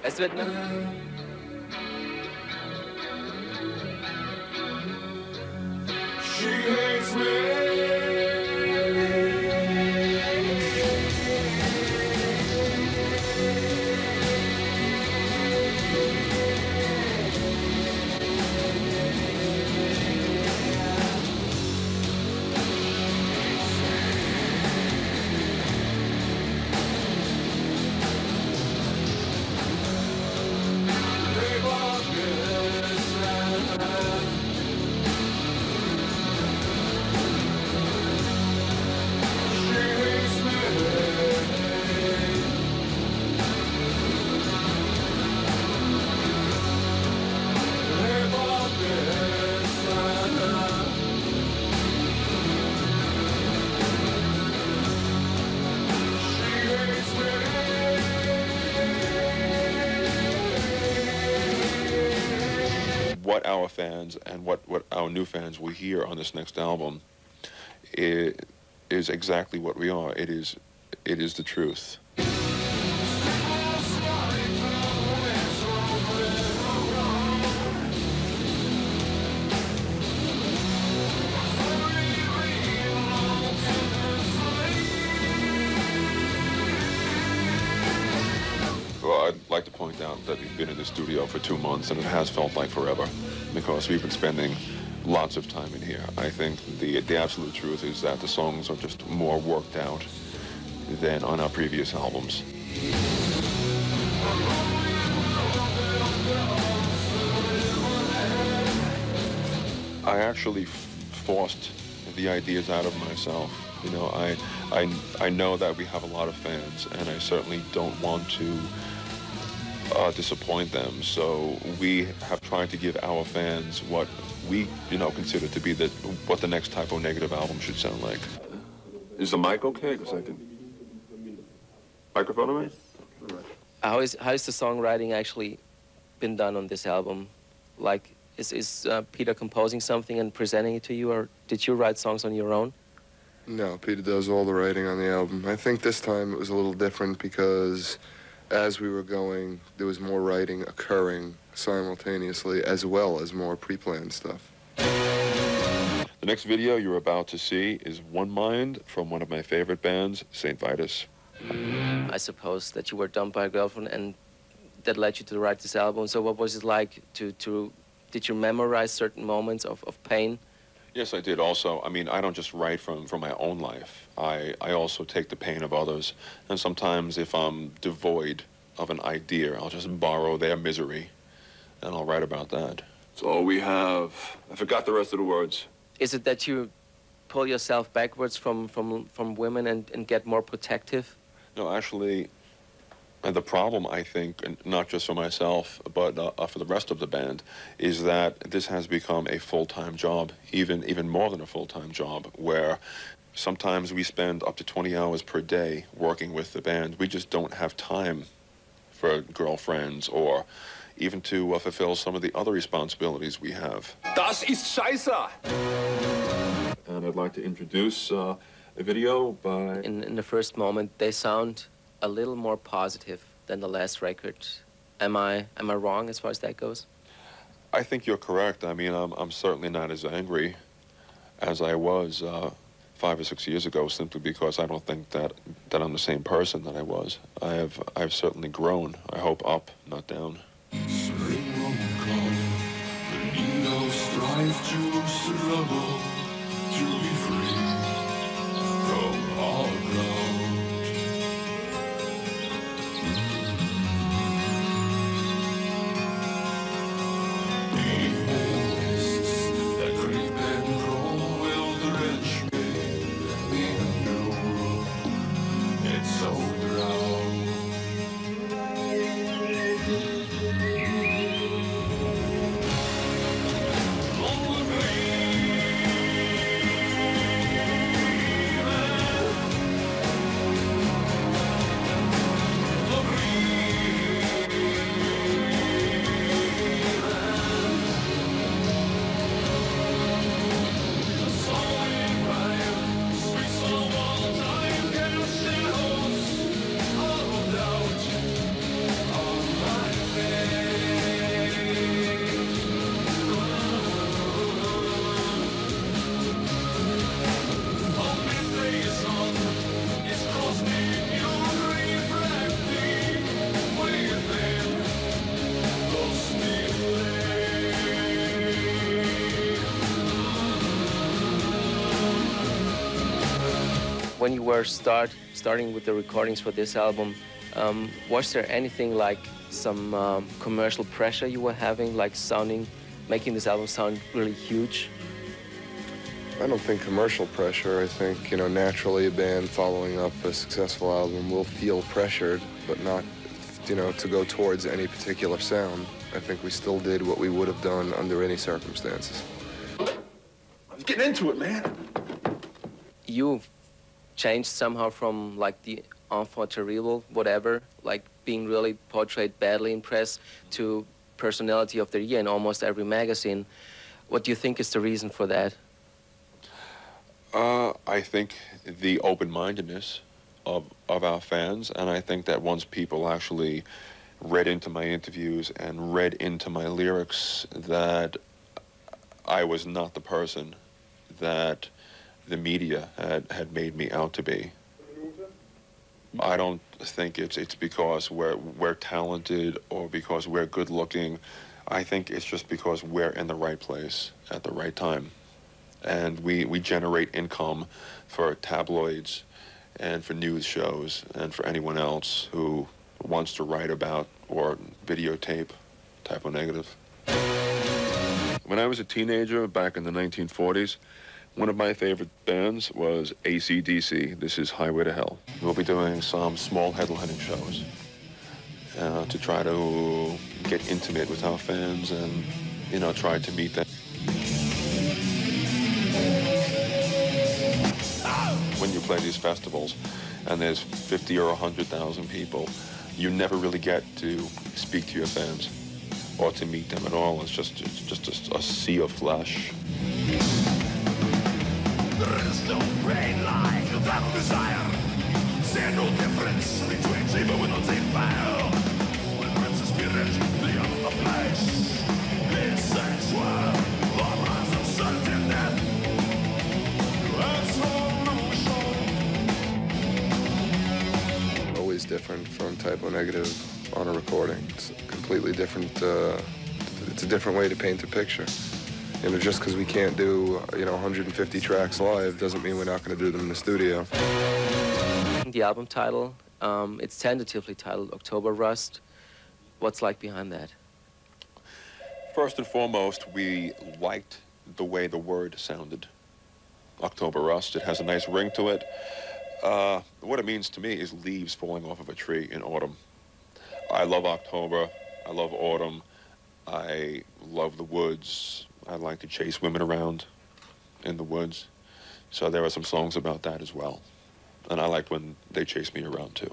Es wird eine She hates me. What our fans and what our new fans will hear on this next album is exactly what we are. It is the truth. Well, I'd like to point out that we've been in the studio for 2 months, and it has felt like forever because we've been spending lots of time in here. I think the absolute truth is that the songs are just more worked out than on our previous albums. I actually forced the ideas out of myself. You know, I know that we have a lot of fans, and I certainly don't want to disappoint them. So we have tried to give our fans what we, consider to be what the next Typo Negative album should sound like. Is the mic okay? Because I can. Microphone on it? How is the songwriting actually been done on this album? Like, is Peter composing something and presenting it to you, or did you write songs on your own? No, Peter does all the writing on the album. I think this time it was a little different because as we were going, there was more writing occurring simultaneously as well as more pre-planned stuff. The next video you're about to see is One Mind from one of my favorite bands, St. Vitus. I suppose that you were dumped by a girlfriend and that led you to write this album. So what was it like did you memorize certain moments of pain? Yes, I did also. I mean, I don't just write from my own life. I also take the pain of others. And sometimes if I'm devoid of an idea, I'll just borrow their misery and I'll write about that. That's all we have. I forgot the rest of the words. Is it that you pull yourself backwards from women and get more protective? No, actually, the problem, I think, and not just for myself, but for the rest of the band, is that this has become a full-time job, even more than a full-time job, where sometimes we spend up to 20 hours per day working with the band. We just don't have time for girlfriends or even to fulfill some of the other responsibilities we have. Das ist Scheiße! And I'd like to introduce a video by... In the first moment, they sound a little more positive than the last record. Am I wrong as far as that goes? I think you're correct. I mean, I'm certainly not as angry as I was 5 or 6 years ago, simply because I don't think that I'm the same person that I was. I've certainly grown. I hope up, not down. Spring won't come, the needles strive to struggle to be free from our ground. When you were starting with the recordings for this album, was there anything like some commercial pressure you were having, like making this album sound really huge? I don't think commercial pressure. I think, you know, naturally a band following up a successful album will feel pressured, but not, you know, to go towards any particular sound. I think we still did what we would have done under any circumstances. I'm getting into it, man. You changed somehow from like the enfant terrible, whatever, like being really portrayed badly in press, to personality of the year in almost every magazine. What do you think is the reason for that? I think the open-mindedness of our fans, and I think that once people actually read into my interviews and read into my lyrics that I was not the person that the media had made me out to be. I don't think it's because we're talented or because we're good looking. I think it's just because we're in the right place at the right time. And we generate income for tabloids and for news shows and for anyone else who wants to write about or videotape Type O Negative. When I was a teenager back in the 1940s, one of my favorite bands was AC/DC. This is Highway to Hell. We'll be doing some small headlining shows to try to get intimate with our fans and, you know, try to meet them. When you play these festivals and there's 50 or 100,000 people, you never really get to speak to your fans or to meet them at all. It's just a sea of flesh. There is no pain like that desire. See no difference between evil with no fire. When Prince's spirit beyond the flesh is sensual, horrors of certain death. Always different from Type O Negative on a recording. It's a completely different, it's a different way to paint a picture. You know, just because we can't do, you know, 150 tracks live doesn't mean we're not going to do them in the studio. The album title, it's tentatively titled October Rust. What's like behind that? First and foremost, we liked the way the word sounded. October Rust, it has a nice ring to it. What it means to me is leaves falling off of a tree in autumn. I love October, I love autumn, I love the woods. I like to chase women around in the woods. So there are some songs about that as well. And I like when they chase me around too.